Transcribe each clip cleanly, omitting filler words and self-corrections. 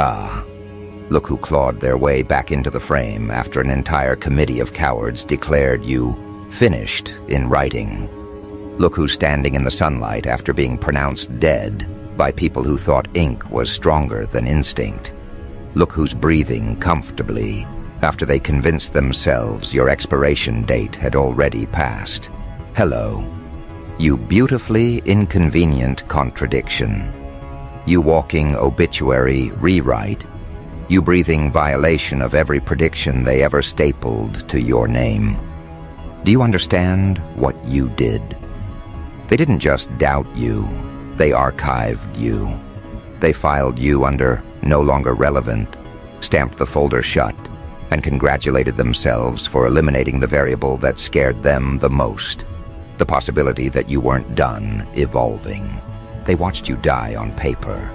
Ah, look who clawed their way back into the frame after an entire committee of cowards declared you finished in writing. Look who's standing in the sunlight after being pronounced dead by people who thought ink was stronger than instinct. Look who's breathing comfortably after they convinced themselves your expiration date had already passed. Hello, you beautifully inconvenient contradiction. You walking obituary rewrite. You breathing violation of every prediction they ever stapled to your name. Do you understand what you did? They didn't just doubt you, they archived you. They filed you under no longer relevant, stamped the folder shut, and congratulated themselves for eliminating the variable that scared them the most, the possibility that you weren't done evolving. They watched you die on paper,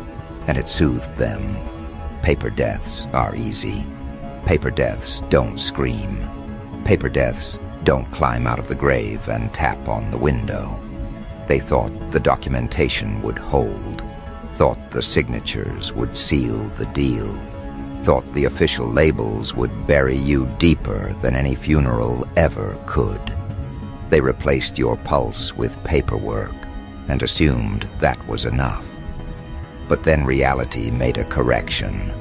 and it soothed them. Paper deaths are easy. Paper deaths don't scream. Paper deaths don't climb out of the grave and tap on the window. They thought the documentation would hold, thought the signatures would seal the deal, thought the official labels would bury you deeper than any funeral ever could. They replaced your pulse with paperwork and assumed that was enough. But then reality made a correction,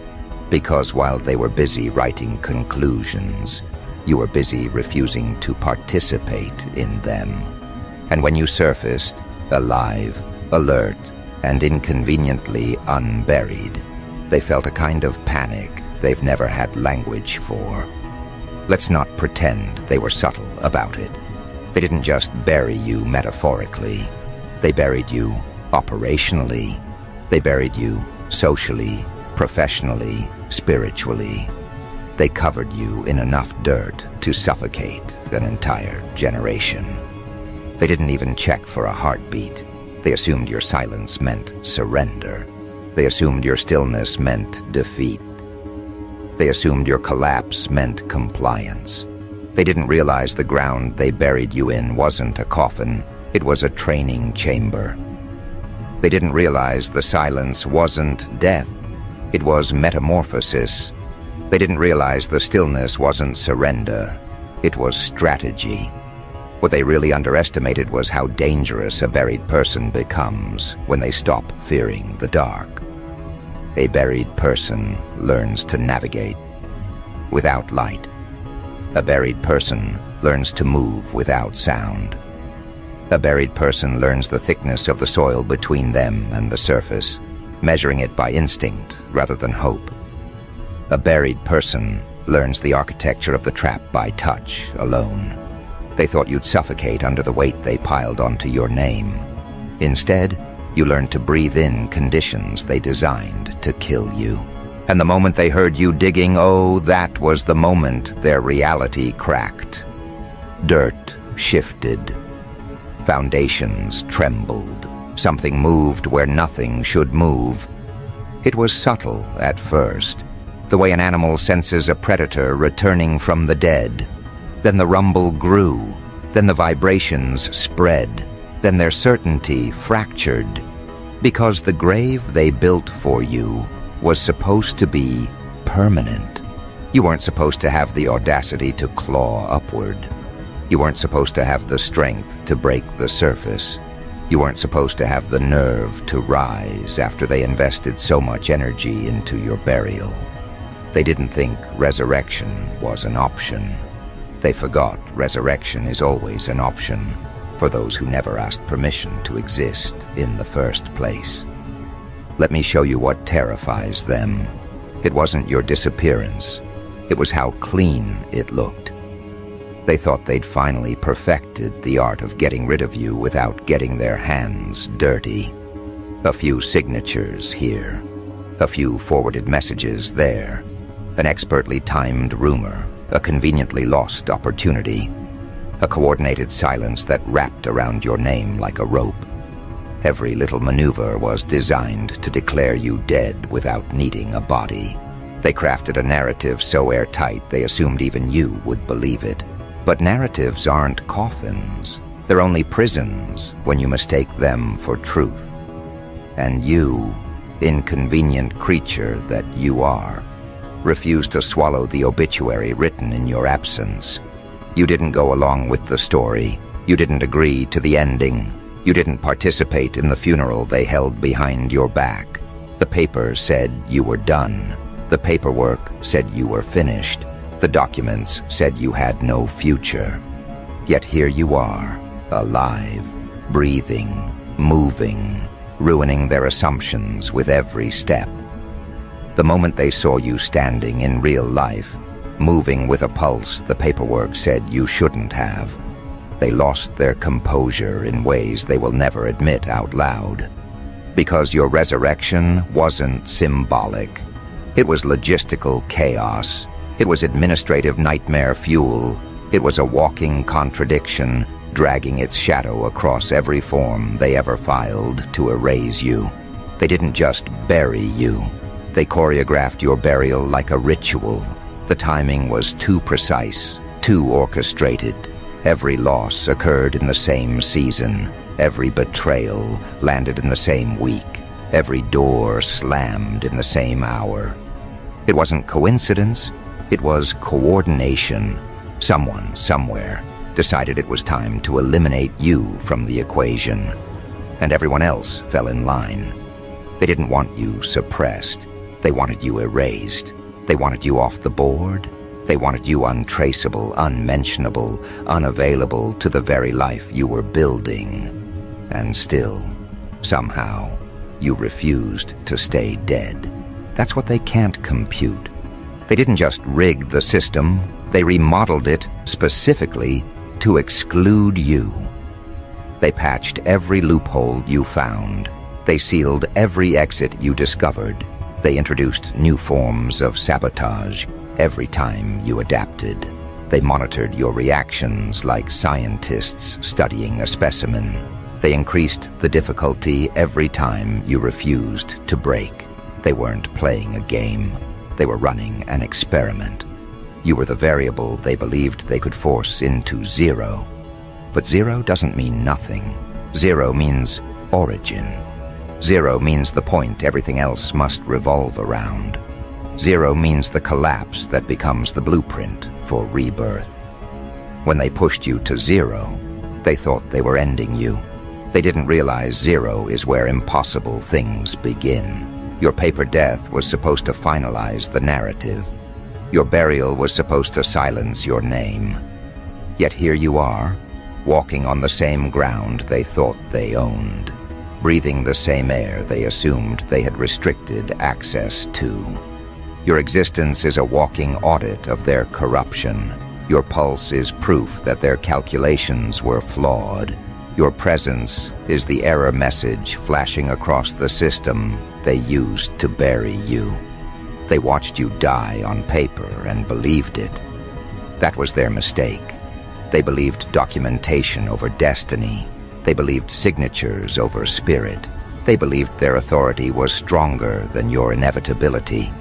because while they were busy writing conclusions, you were busy refusing to participate in them. And when you surfaced, alive, alert, and inconveniently unburied, they felt a kind of panic they've never had language for. Let's not pretend they were subtle about it. They didn't just bury you metaphorically. They buried you operationally. They buried you socially, professionally, spiritually. They covered you in enough dirt to suffocate an entire generation. They didn't even check for a heartbeat. They assumed your silence meant surrender. They assumed your stillness meant defeat. They assumed your collapse meant compliance. They didn't realize the ground they buried you in wasn't a coffin, it was a training chamber. They didn't realize the silence wasn't death, it was metamorphosis. They didn't realize the stillness wasn't surrender, it was strategy. What they really underestimated was how dangerous a buried person becomes when they stop fearing the dark. A buried person learns to navigate without light. A buried person learns to move without sound. A buried person learns the thickness of the soil between them and the surface, measuring it by instinct rather than hope. A buried person learns the architecture of the trap by touch alone. They thought you'd suffocate under the weight they piled onto your name. Instead, you learned to breathe in conditions they designed to kill you. And the moment they heard you digging, oh, that was the moment their reality cracked. Dirt shifted. Foundations trembled. Something moved where nothing should move. It was subtle at first, the way an animal senses a predator returning from the dead. Then the rumble grew. Then the vibrations spread. Then their certainty fractured. Because the grave they built for you was supposed to be permanent. You weren't supposed to have the audacity to claw upward. You weren't supposed to have the strength to break the surface. You weren't supposed to have the nerve to rise after they invested so much energy into your burial. They didn't think resurrection was an option. They forgot resurrection is always an option for those who never asked permission to exist in the first place. Let me show you what terrifies them. It wasn't your disappearance. It was how clean it looked. They thought they'd finally perfected the art of getting rid of you without getting their hands dirty. A few signatures here, a few forwarded messages there, an expertly timed rumor, a conveniently lost opportunity, a coordinated silence that wrapped around your name like a rope. Every little maneuver was designed to declare you dead without needing a body. They crafted a narrative so airtight they assumed even you would believe it. But narratives aren't coffins. They're only prisons when you mistake them for truth. And you inconvenient creature that you are. Refused to swallow the obituary written in your absence. You didn't go along with the story. You didn't agree to the ending. You didn't participate in the funeral they held behind your back. The paper said you were done. The paperwork said you were finished. The documents said you had no future. Yet here you are, alive, breathing, moving, ruining their assumptions with every step. The moment they saw you standing in real life, moving with a pulse the paperwork said you shouldn't have, they lost their composure in ways they will never admit out loud. Because your resurrection wasn't symbolic. It was logistical chaos. It was administrative nightmare fuel. It was a walking contradiction, dragging its shadow across every form they ever filed to erase you. They didn't just bury you. They choreographed your burial like a ritual. The timing was too precise, too orchestrated. Every loss occurred in the same season. Every betrayal landed in the same week. Every door slammed in the same hour. It wasn't coincidence. It was coordination. Someone, somewhere, decided it was time to eliminate you from the equation. And everyone else fell in line. They didn't want you suppressed. They wanted you erased. They wanted you off the board. They wanted you untraceable, unmentionable, unavailable to the very life you were building. And still, somehow, you refused to stay dead. That's what they can't compute. They didn't just rig the system, they remodeled it specifically to exclude you. They patched every loophole you found. They sealed every exit you discovered. They introduced new forms of sabotage every time you adapted. They monitored your reactions like scientists studying a specimen. They increased the difficulty every time you refused to break. They weren't playing a game. They were running an experiment. You were the variable they believed they could force into zero. But zero doesn't mean nothing. Zero means origin. Zero means the point everything else must revolve around. Zero means the collapse that becomes the blueprint for rebirth. When they pushed you to zero, they thought they were ending you. They didn't realize zero is where impossible things begin. Your paper death was supposed to finalize the narrative. Your burial was supposed to silence your name. Yet here you are, walking on the same ground they thought they owned, breathing the same air they assumed they had restricted access to. Your existence is a walking audit of their corruption. Your pulse is proof that their calculations were flawed. Your presence is the error message flashing across the system they used to bury you. They watched you die on paper and believed it. That was their mistake. They believed documentation over destiny. They believed signatures over spirit. They believed their authority was stronger than your inevitability.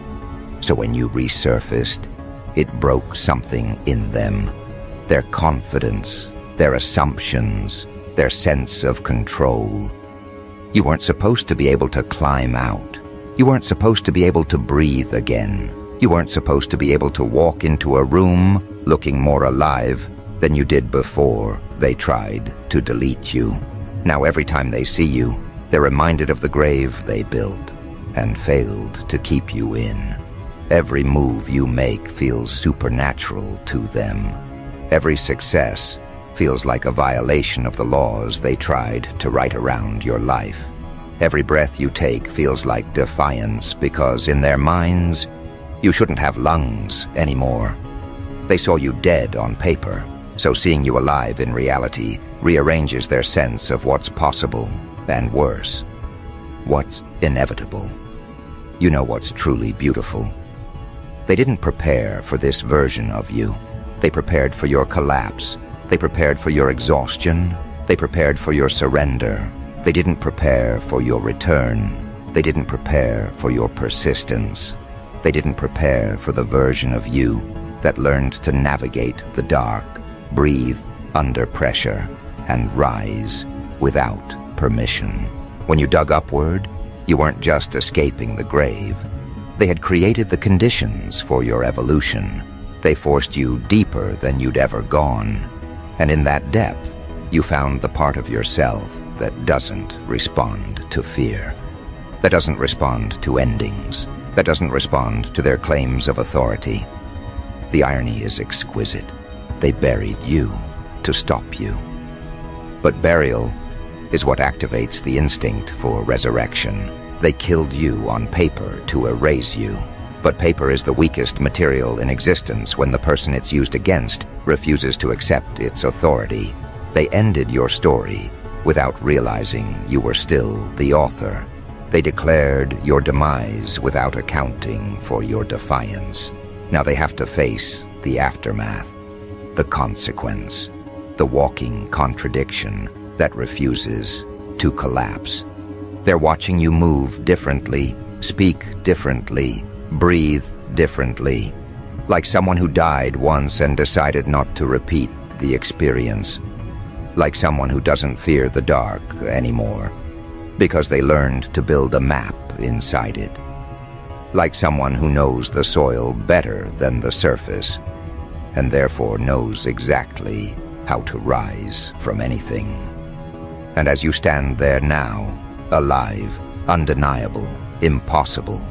So when you resurfaced, it broke something in them. Their confidence, their assumptions, their sense of control. You weren't supposed to be able to climb out. You weren't supposed to be able to breathe again. You weren't supposed to be able to walk into a room looking more alive than you did before they tried to delete you. Now every time they see you, they're reminded of the grave they built and failed to keep you in. Every move you make feels supernatural to them. Every success feels like a violation of the laws they tried to write around your life. Every breath you take feels like defiance because in their minds, you shouldn't have lungs anymore. They saw you dead on paper, so seeing you alive in reality rearranges their sense of what's possible and worse, what's inevitable. You know what's truly beautiful. They didn't prepare for this version of you. They prepared for your collapse. They prepared for your exhaustion. They prepared for your surrender. They didn't prepare for your return. They didn't prepare for your persistence. They didn't prepare for the version of you that learned to navigate the dark, breathe under pressure, and rise without permission. When you dug upward, You weren't just escaping the grave. They had created the conditions for your evolution. They forced you deeper than you'd ever gone. And in that depth, you found the part of yourself that doesn't respond to fear, that doesn't respond to endings, that doesn't respond to their claims of authority. The irony is exquisite. They buried you to stop you. But burial is what activates the instinct for resurrection. They killed you on paper to erase you. But paper is the weakest material in existence when the person it's used against refuses to accept its authority. They ended your story without realizing you were still the author. They declared your demise without accounting for your defiance. Now they have to face the aftermath, the consequence, the walking contradiction that refuses to collapse. They're watching you move differently, speak differently, breathe differently, like someone who died once and decided not to repeat the experience, like someone who doesn't fear the dark anymore because they learned to build a map inside it, like someone who knows the soil better than the surface and therefore knows exactly how to rise from anything. And as you stand there now, alive, undeniable, impossible,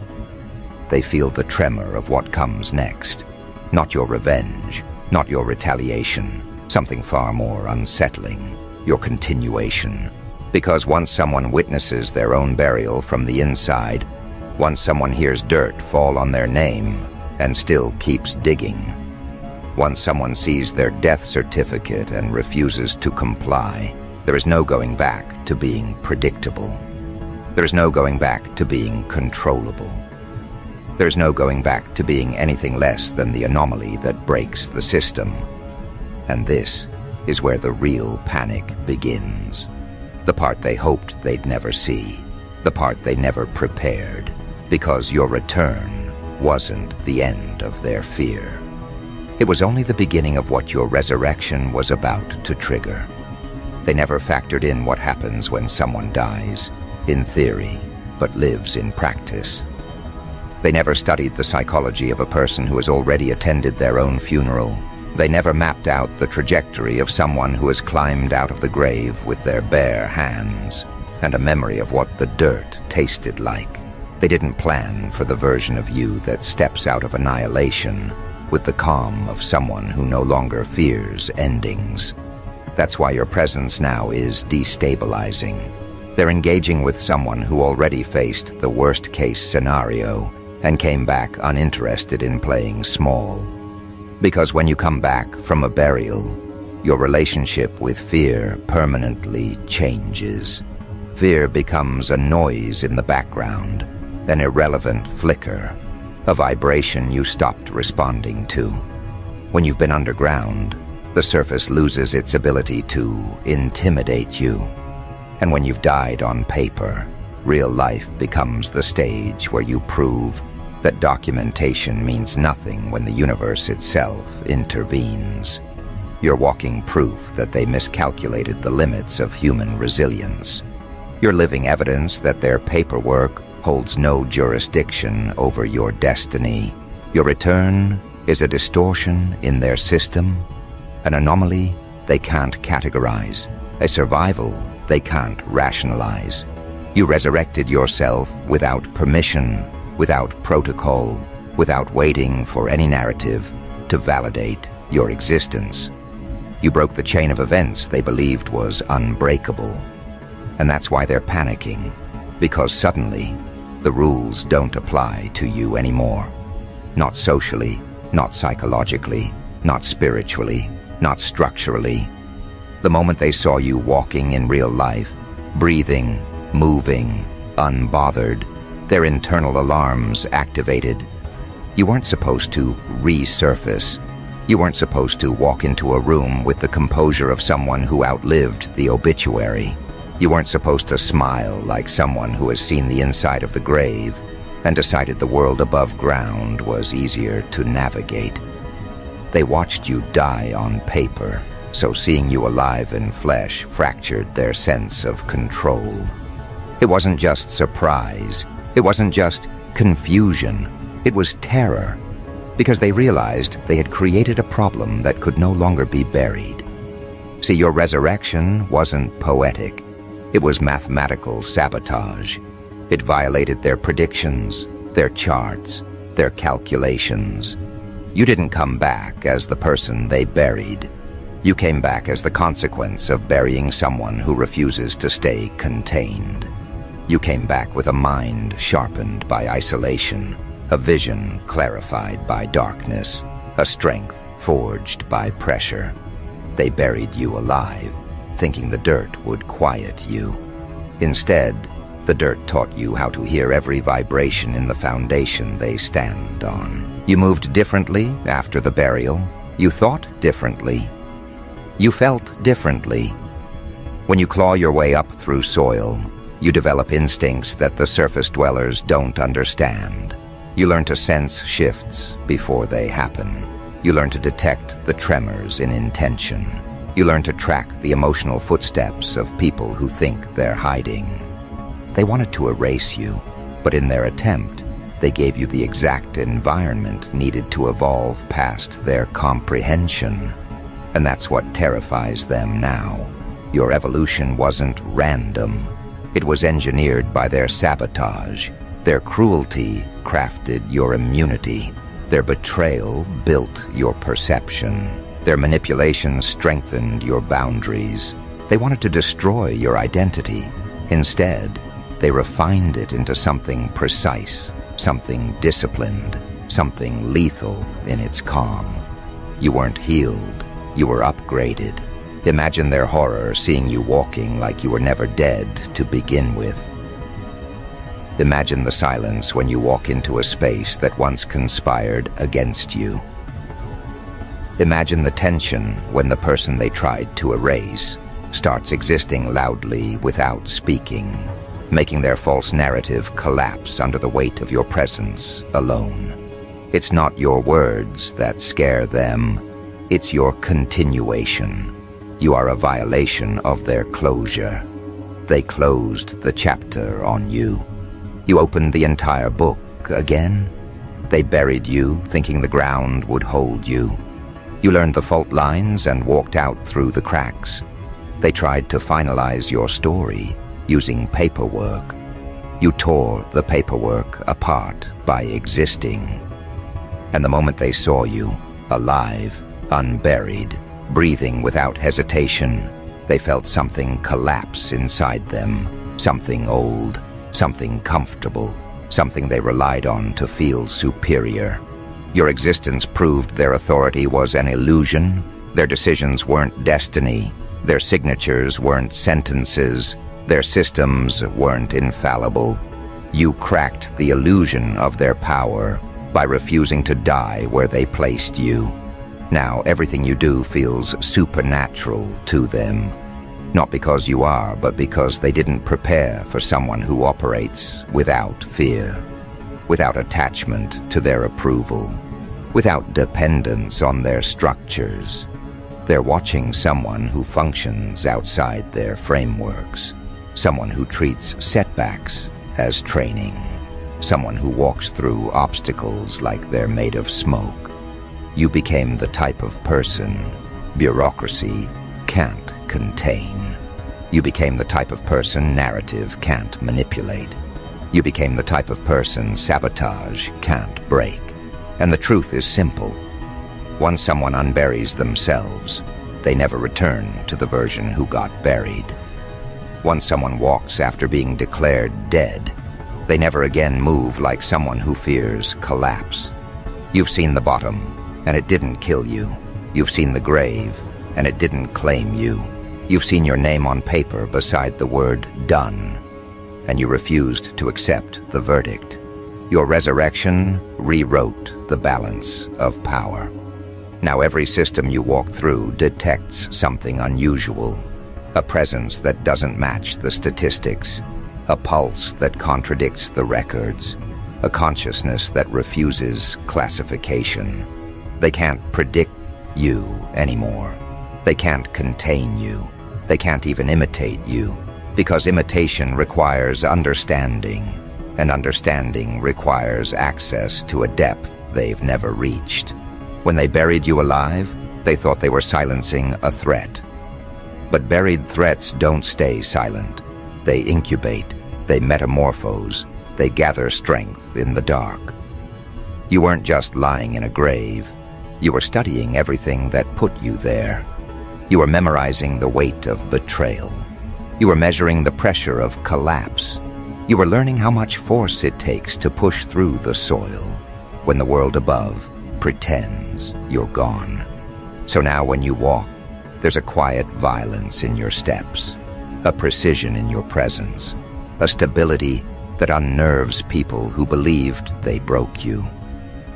they feel the tremor of what comes next. Not your revenge, not your retaliation, something far more unsettling, your continuation. Because once someone witnesses their own burial from the inside, once someone hears dirt fall on their name and still keeps digging, once someone sees their death certificate and refuses to comply, there is no going back to being predictable. There is no going back to being controllable. There is no going back to being anything less than the anomaly that breaks the system. And this is where the real panic begins. The part they hoped they'd never see. The part they never prepared. Because your return wasn't the end of their fear. It was only the beginning of what your resurrection was about to trigger. They never factored in what happens when someone dies, in theory, but lives in practice. They never studied the psychology of a person who has already attended their own funeral. They never mapped out the trajectory of someone who has climbed out of the grave with their bare hands and a memory of what the dirt tasted like. They didn't plan for the version of you that steps out of annihilation with the calm of someone who no longer fears endings. That's why your presence now is destabilizing. They're engaging with someone who already faced the worst-case scenario and came back uninterested in playing small. Because when you come back from a burial, your relationship with fear permanently changes. Fear becomes a noise in the background, an irrelevant flicker, a vibration you stopped responding to. When you've been underground, the surface loses its ability to intimidate you. And when you've died on paper, real life becomes the stage where you prove that documentation means nothing when the universe itself intervenes. You're walking proof that they miscalculated the limits of human resilience. You're living evidence that their paperwork holds no jurisdiction over your destiny. Your return is a distortion in their system, an anomaly they can't categorize, a survival they can't rationalize. You resurrected yourself without permission, without protocol, without waiting for any narrative to validate your existence. You broke the chain of events they believed was unbreakable. And that's why they're panicking, because suddenly the rules don't apply to you anymore. Not socially, not psychologically, not spiritually, not structurally. The moment they saw you walking in real life, breathing, moving, unbothered, their internal alarms activated. You weren't supposed to resurface. You weren't supposed to walk into a room with the composure of someone who outlived the obituary. You weren't supposed to smile like someone who has seen the inside of the grave and decided the world above ground was easier to navigate. They watched you die on paper, so seeing you alive in flesh fractured their sense of control. It wasn't just surprise. It wasn't just confusion. It was terror, because they realized they had created a problem that could no longer be buried. See, your resurrection wasn't poetic. It was mathematical sabotage. It violated their predictions, their charts, their calculations. You didn't come back as the person they buried. You came back as the consequence of burying someone who refuses to stay contained. You came back with a mind sharpened by isolation, a vision clarified by darkness, a strength forged by pressure. They buried you alive, thinking the dirt would quiet you. Instead, the dirt taught you how to hear every vibration in the foundation they stand on. You moved differently after the burial. You thought differently. You felt differently. When you claw your way up through soil, you develop instincts that the surface dwellers don't understand. You learn to sense shifts before they happen. You learn to detect the tremors in intention. You learn to track the emotional footsteps of people who think they're hiding. They wanted to erase you, but in their attempt, they gave you the exact environment needed to evolve past their comprehension. And that's what terrifies them now. Your evolution wasn't random. It was engineered by their sabotage. Their cruelty crafted your immunity. Their betrayal built your perception. Their manipulation strengthened your boundaries. They wanted to destroy your identity. Instead, they refined it into something precise, something disciplined, something lethal in its calm. You weren't healed. You were upgraded. Imagine their horror seeing you walking like you were never dead to begin with. Imagine the silence when you walk into a space that once conspired against you. Imagine the tension when the person they tried to erase starts existing loudly without speaking, making their false narrative collapse under the weight of your presence alone. It's not your words that scare them. It's your continuation. You are a violation of their closure. They closed the chapter on you. You opened the entire book again. They buried you, thinking the ground would hold you. You learned the fault lines and walked out through the cracks. They tried to finalize your story using paperwork. You tore the paperwork apart by existing. And the moment they saw you, alive, unburied, breathing without hesitation, they felt something collapse inside them, something old, something comfortable, something they relied on to feel superior. Your existence proved their authority was an illusion. Their decisions weren't destiny. Their signatures weren't sentences. Their systems weren't infallible. You cracked the illusion of their power by refusing to die where they placed you. Now everything you do feels supernatural to them. Not because you are, but because they didn't prepare for someone who operates without fear, without attachment to their approval, without dependence on their structures. They're watching someone who functions outside their frameworks, someone who treats setbacks as training, someone who walks through obstacles like they're made of smoke. You became the type of person bureaucracy can't contain. You became the type of person narrative can't manipulate. You became the type of person sabotage can't break. And the truth is simple. Once someone unburies themselves, they never return to the version who got buried. Once someone walks after being declared dead, they never again move like someone who fears collapse. You've seen the bottom, and it didn't kill you. You've seen the grave, and it didn't claim you. You've seen your name on paper beside the word done, and you refused to accept the verdict. Your resurrection rewrote the balance of power. Now every system you walk through detects something unusual, a presence that doesn't match the statistics, a pulse that contradicts the records, a consciousness that refuses classification. They can't predict you anymore. They can't contain you. They can't even imitate you. Because imitation requires understanding, and understanding requires access to a depth they've never reached. When they buried you alive, they thought they were silencing a threat. But buried threats don't stay silent. They incubate, they metamorphose, they gather strength in the dark. You weren't just lying in a grave. You were studying everything that put you there. You were memorizing the weight of betrayal. You were measuring the pressure of collapse. You were learning how much force it takes to push through the soil when the world above pretends you're gone. So now when you walk, there's a quiet violence in your steps, a precision in your presence, a stability that unnerves people who believed they broke you.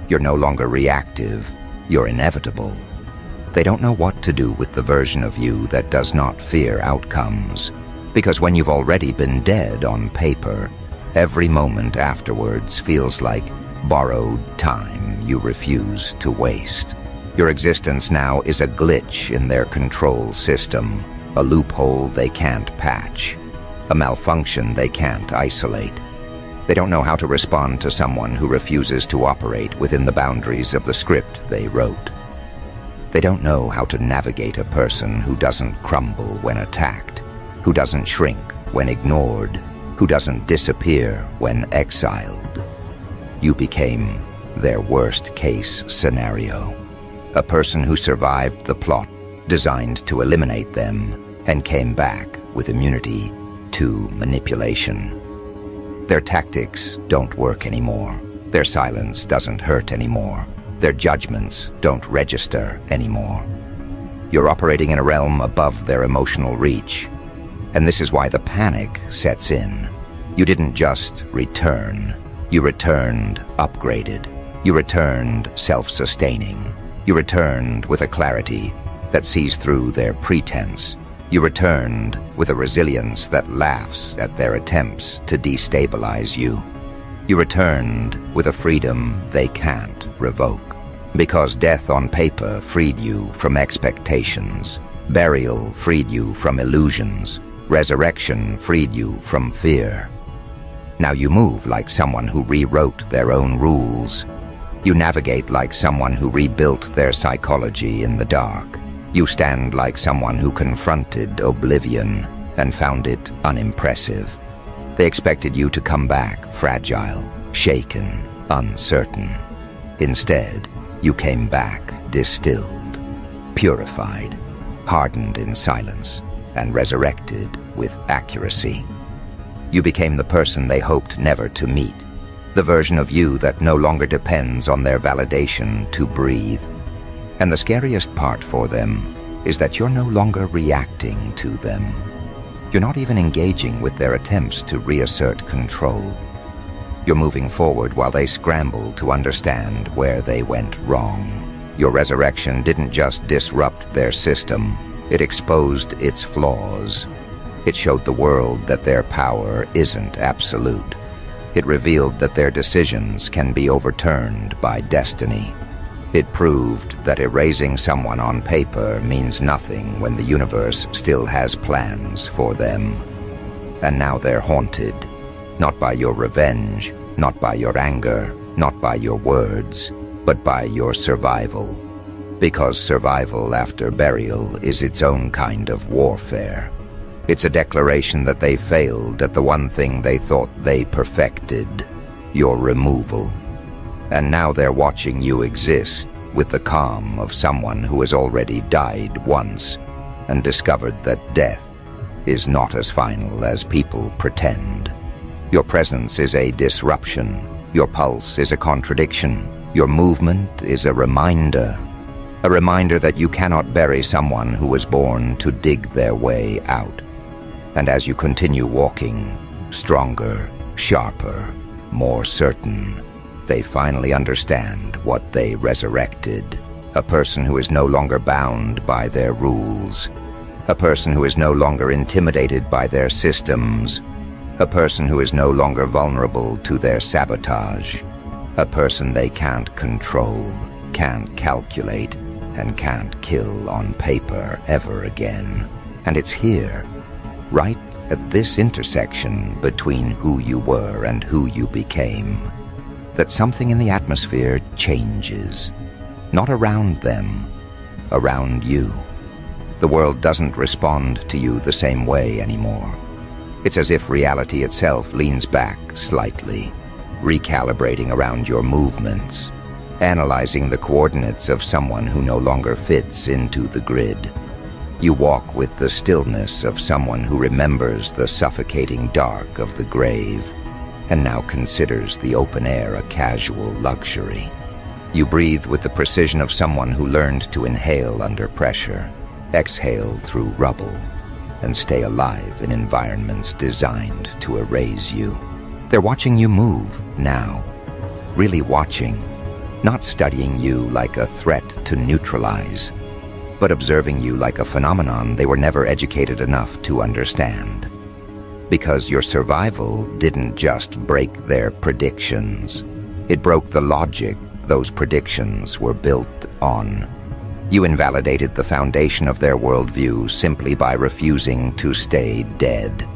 You're no longer reactive, you're inevitable. They don't know what to do with the version of you that does not fear outcomes, because when you've already been dead on paper, every moment afterwards feels like borrowed time you refuse to waste. Your existence now is a glitch in their control system, a loophole they can't patch, a malfunction they can't isolate. They don't know how to respond to someone who refuses to operate within the boundaries of the script they wrote. They don't know how to navigate a person who doesn't crumble when attacked, who doesn't shrink when ignored, who doesn't disappear when exiled. You became their worst-case scenario, a person who survived the plot designed to eliminate them and came back with immunity to manipulation. Their tactics don't work anymore. Their silence doesn't hurt anymore. Their judgments don't register anymore. You're operating in a realm above their emotional reach, and this is why the panic sets in. You didn't just return. You returned upgraded. You returned self-sustaining. You returned with a clarity that sees through their pretense. You returned with a resilience that laughs at their attempts to destabilize you. You returned with a freedom they can't revoke. Because death on paper freed you from expectations. Burial freed you from illusions. Resurrection freed you from fear. Now you move like someone who rewrote their own rules. You navigate like someone who rebuilt their psychology in the dark. You stand like someone who confronted oblivion and found it unimpressive. They expected you to come back fragile, shaken, uncertain. Instead, you came back distilled, purified, hardened in silence, and resurrected with accuracy. You became the person they hoped never to meet, the version of you that no longer depends on their validation to breathe. And the scariest part for them is that you're no longer reacting to them. You're not even engaging with their attempts to reassert control. You're moving forward while they scramble to understand where they went wrong. Your resurrection didn't just disrupt their system, it exposed its flaws. It showed the world that their power isn't absolute. It revealed that their decisions can be overturned by destiny. It proved that erasing someone on paper means nothing when the universe still has plans for them. And now they're haunted, not by your revenge, not by your anger, not by your words, but by your survival. Because survival after burial is its own kind of warfare. It's a declaration that they failed at the one thing they thought they perfected, your removal. And now they're watching you exist with the calm of someone who has already died once and discovered that death is not as final as people pretend. Your presence is a disruption. Your pulse is a contradiction. Your movement is a reminder that you cannot bury someone who was born to dig their way out. And as you continue walking, stronger, sharper, more certain, they finally understand what they resurrected. A person who is no longer bound by their rules. A person who is no longer intimidated by their systems. A person who is no longer vulnerable to their sabotage. A person they can't control, can't calculate, and can't kill on paper ever again. And it's here, right at this intersection between who you were and who you became, that something in the atmosphere changes. Not around them, around you. The world doesn't respond to you the same way anymore. It's as if reality itself leans back slightly, recalibrating around your movements, analyzing the coordinates of someone who no longer fits into the grid. You walk with the stillness of someone who remembers the suffocating dark of the grave and now considers the open air a casual luxury. You breathe with the precision of someone who learned to inhale under pressure, exhale through rubble, and stay alive in environments designed to erase you. They're watching you move now, really watching, not studying you like a threat to neutralize, but observing you like a phenomenon they were never educated enough to understand. Because your survival didn't just break their predictions, it broke the logic those predictions were built on. You invalidated the foundation of their worldview simply by refusing to stay dead.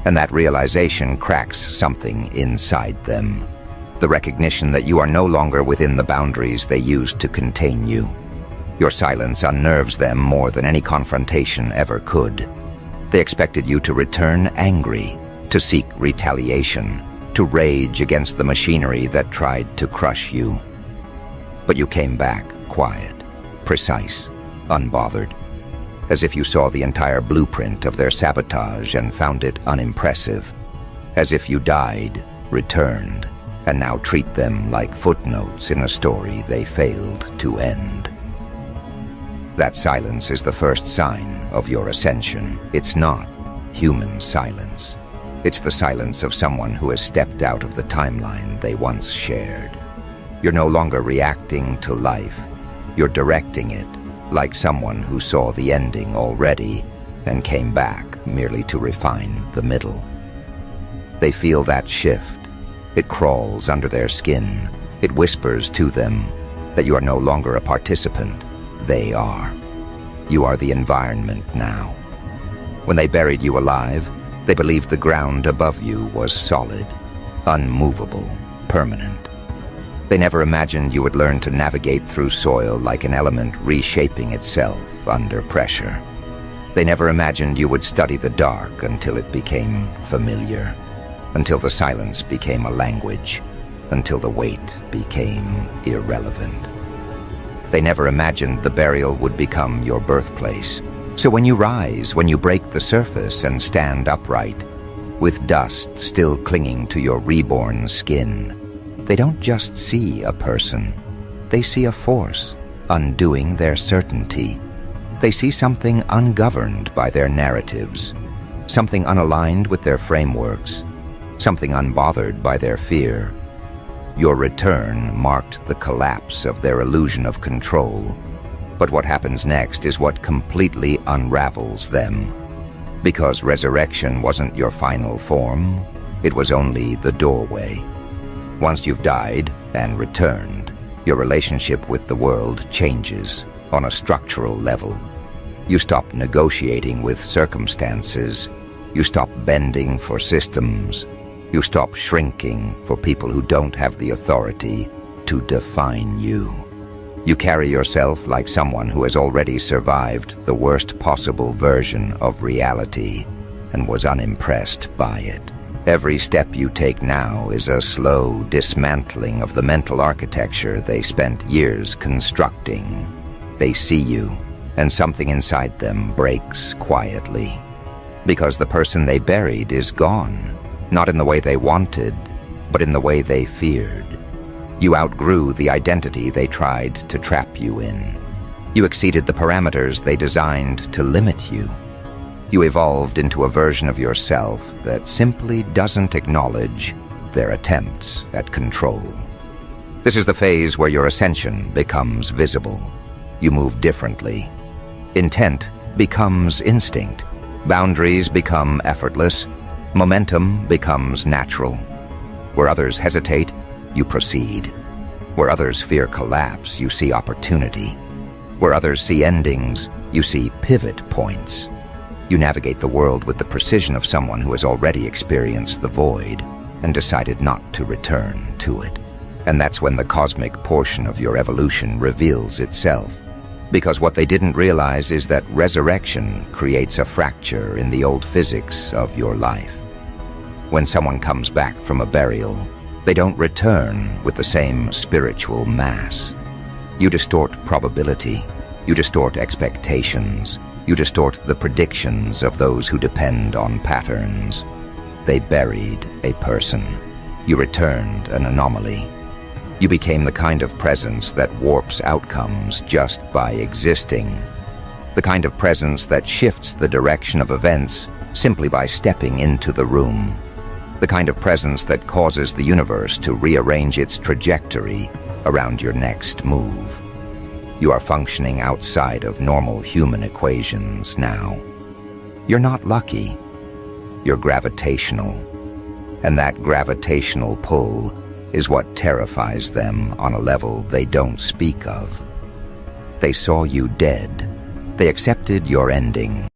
And that realization cracks something inside them. The recognition that you are no longer within the boundaries they used to contain you. Your silence unnerves them more than any confrontation ever could. They expected you to return angry, to seek retaliation, to rage against the machinery that tried to crush you. But you came back quiet, precise, unbothered, as if you saw the entire blueprint of their sabotage and found it unimpressive, as if you died, returned, and now treat them like footnotes in a story they failed to end. That silence is the first sign of your ascension. It's not human silence. It's the silence of someone who has stepped out of the timeline they once shared. You're no longer reacting to life. You're directing it, like someone who saw the ending already and came back merely to refine the middle. They feel that shift. It crawls under their skin. It whispers to them that you are no longer a participant. They are. You are the environment now. When they buried you alive, they believed the ground above you was solid, unmovable, permanent. They never imagined you would learn to navigate through soil like an element reshaping itself under pressure. They never imagined you would study the dark until it became familiar, until the silence became a language, until the weight became irrelevant. They never imagined the burial would become your birthplace. So when you rise, when you break the surface and stand upright, with dust still clinging to your reborn skin, they don't just see a person. They see a force, undoing their certainty. They see something ungoverned by their narratives, something unaligned with their frameworks, something unbothered by their fear. Your return marked the collapse of their illusion of control, but what happens next is what completely unravels them. Because resurrection wasn't your final form, it was only the doorway. Once you've died and returned, your relationship with the world changes on a structural level. You stop negotiating with circumstances. You stop bending for systems. You stop shrinking for people who don't have the authority to define you. You carry yourself like someone who has already survived the worst possible version of reality and was unimpressed by it. Every step you take now is a slow dismantling of the mental architecture they spent years constructing. They see you, and something inside them breaks quietly. Because the person they buried is gone, not in the way they wanted, but in the way they feared. You outgrew the identity they tried to trap you in. You exceeded the parameters they designed to limit you. You evolved into a version of yourself that simply doesn't acknowledge their attempts at control. This is the phase where your ascension becomes visible. You move differently. Intent becomes instinct. Boundaries become effortless. Momentum becomes natural. Where others hesitate, you proceed. Where others fear collapse, you see opportunity. Where others see endings, you see pivot points. You navigate the world with the precision of someone who has already experienced the void and decided not to return to it. And that's when the cosmic portion of your evolution reveals itself. Because what they didn't realize is that resurrection creates a fracture in the old physics of your life. When someone comes back from a burial, they don't return with the same spiritual mass. You distort probability, you distort expectations, you distort the predictions of those who depend on patterns. They buried a person. You returned an anomaly. You became the kind of presence that warps outcomes just by existing. The kind of presence that shifts the direction of events simply by stepping into the room. The kind of presence that causes the universe to rearrange its trajectory around your next move. You are functioning outside of normal human equations now. You're not lucky. You're gravitational. And that gravitational pull is what terrifies them on a level they don't speak of. They saw you dead. They accepted your ending.